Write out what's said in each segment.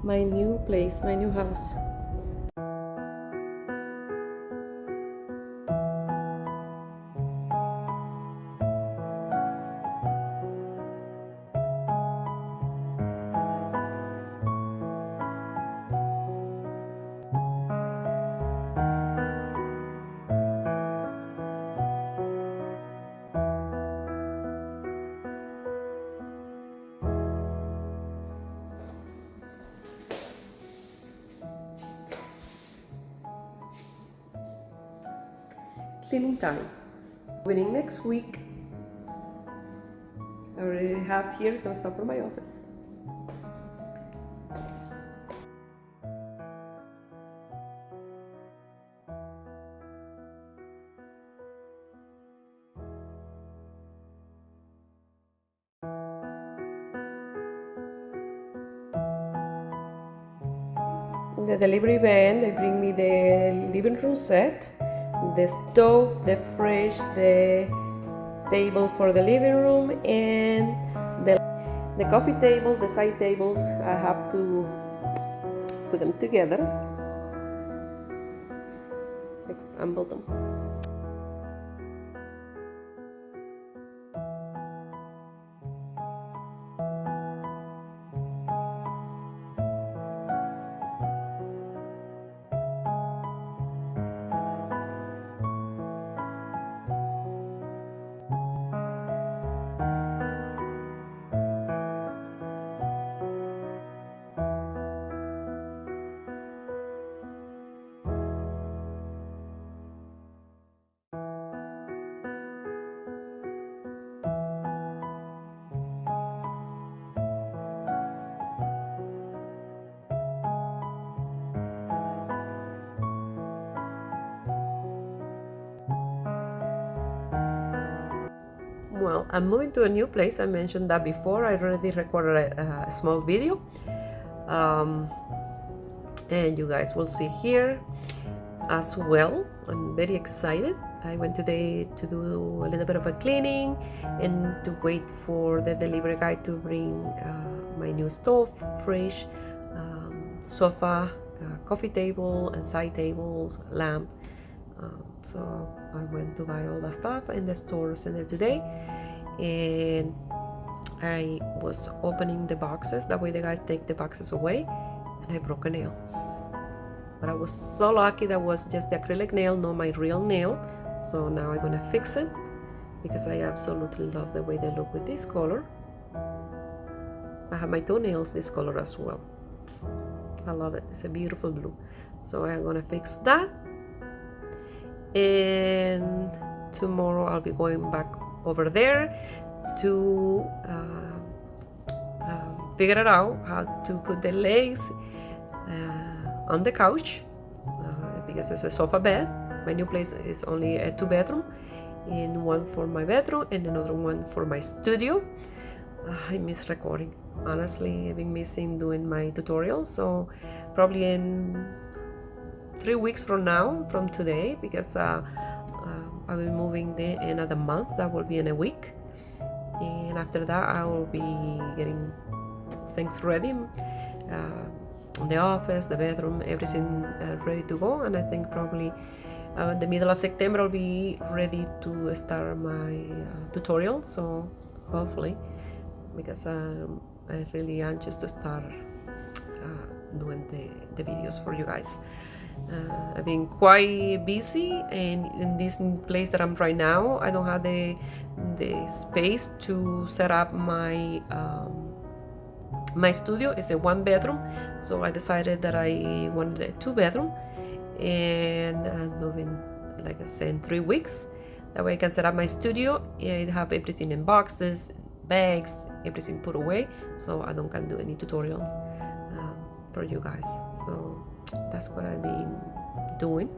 my new place, my new house. Cleaning time. Beginning next week. I already have here some stuff for my office. The delivery van, they bring me the living room set, the stove, the fridge, the table for the living room, and the coffee table, the side tables. I have to put them together, assemble them. Well, I'm moving to a new place. I mentioned that before. I already recorded a small video. And you guys will see here as well. I'm very excited. I went today to do a little bit of a cleaning and to wait for the delivery guy to bring my new stove, fridge, sofa, coffee table, and side tables, lamp. So I went to buy all that stuff in the store center today, and I was opening the boxes. That way the guys take the boxes away, and I broke a nail. But I was so lucky that was just the acrylic nail, not my real nail. So now I'm gonna fix it because I absolutely love the way they look with this color. I have my toenails this color as well. I love it. It's a beautiful blue. So I'm gonna fix that. And tomorrow I'll be going back over there to figure it out how to put the legs on the couch because it's a sofa bed. My new place is only a 2-bedroom, and one for my bedroom and another one for my studio. I miss recording. Honestly, I've been missing doing my tutorials, so probably in 3 weeks from now, from today, because I will be moving the end of the month. That will be in a week, and after that I will be getting things ready, the office, the bedroom, everything ready to go. And I think probably the middle of September I'll be ready to start my tutorial. So hopefully, because I'm really anxious to start doing the videos for you guys. I've been quite busy, and in this place that I'm right now, I don't have the space to set up my my studio. Is a 1-bedroom, so I decided that I wanted a 2-bedroom, and I'm moving, like I said, in 3 weeks. That way I can set up my studio and have everything in boxes, bags, everything put away, so I don't can do any tutorials for you guys. So that's what I've been doing.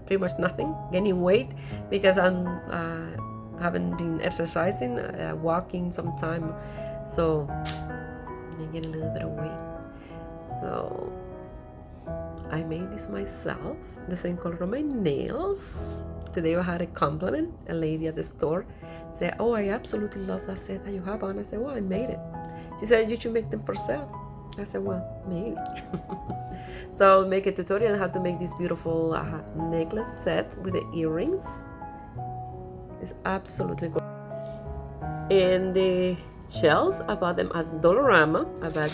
Pretty much nothing. Gaining weight because I'm haven't been exercising, walking sometime, so I get a little bit of weight. So I made this myself, the same color of my nails. Today I had a compliment. A lady at the store said, "Oh, I absolutely love that set that you have on." I said, "Well, I made it." She said, "You should make them for sale." I said, well, maybe. So I'll make a tutorial on how to make this beautiful necklace set with the earrings. It's absolutely gorgeous. And the shells, I bought them at Dollarama. I bought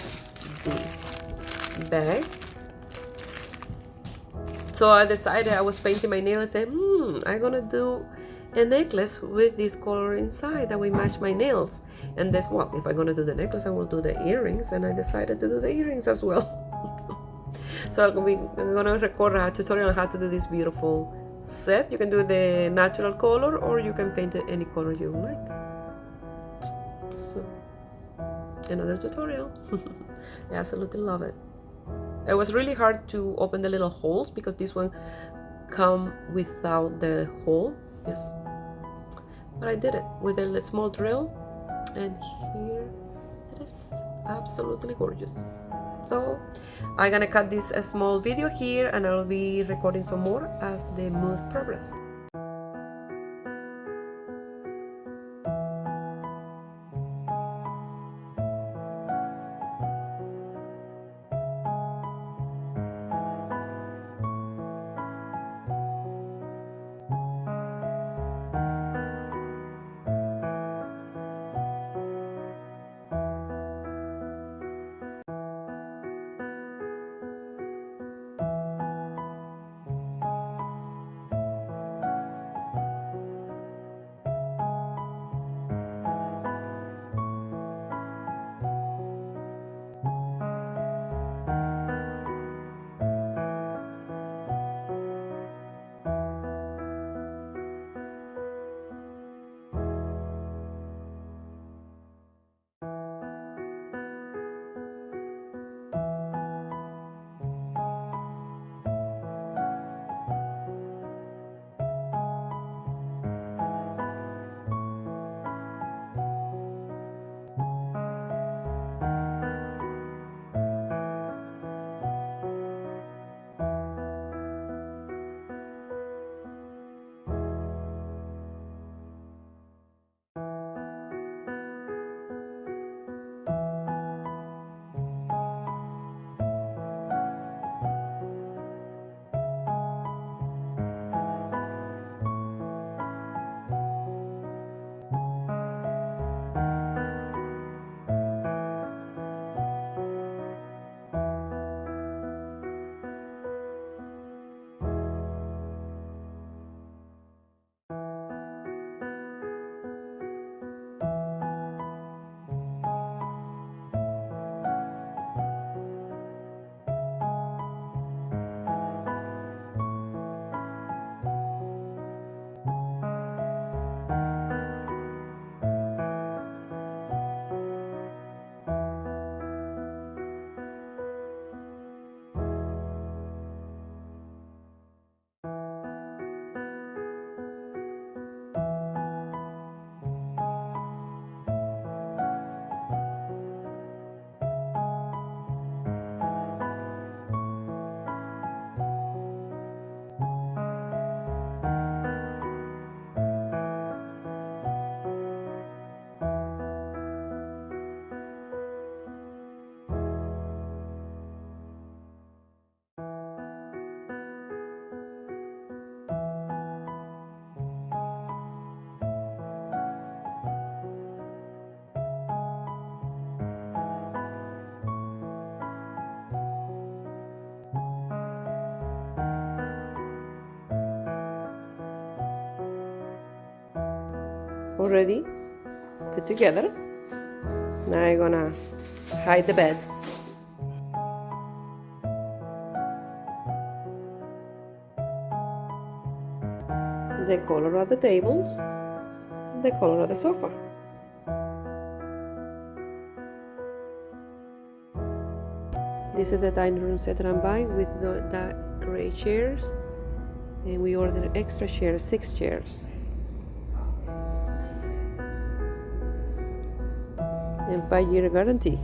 this bag. So I decided, I was painting my nails and said, I'm gonna do a necklace with this color inside that will match my nails. And that's what, if I'm gonna do the necklace, I will do the earrings, and I decided to do the earrings as well. So I'm gonna record a tutorial on how to do this beautiful set. You can do the natural color, or you can paint it any color you like. So another tutorial. I absolutely love it. It was really hard to open the little holes because this one come without the hole. Yes, but I did it with a small drill, and here it is. Absolutely gorgeous. So I'm gonna cut this a small video here, and I'll be recording some more as the month progresses. Already put together. Now I'm gonna hide the bed. The color of the tables, the color of the sofa. This is the dining room set that I'm buying with the gray chairs, and we ordered extra chairs, 6 chairs. And 5-year guarantee.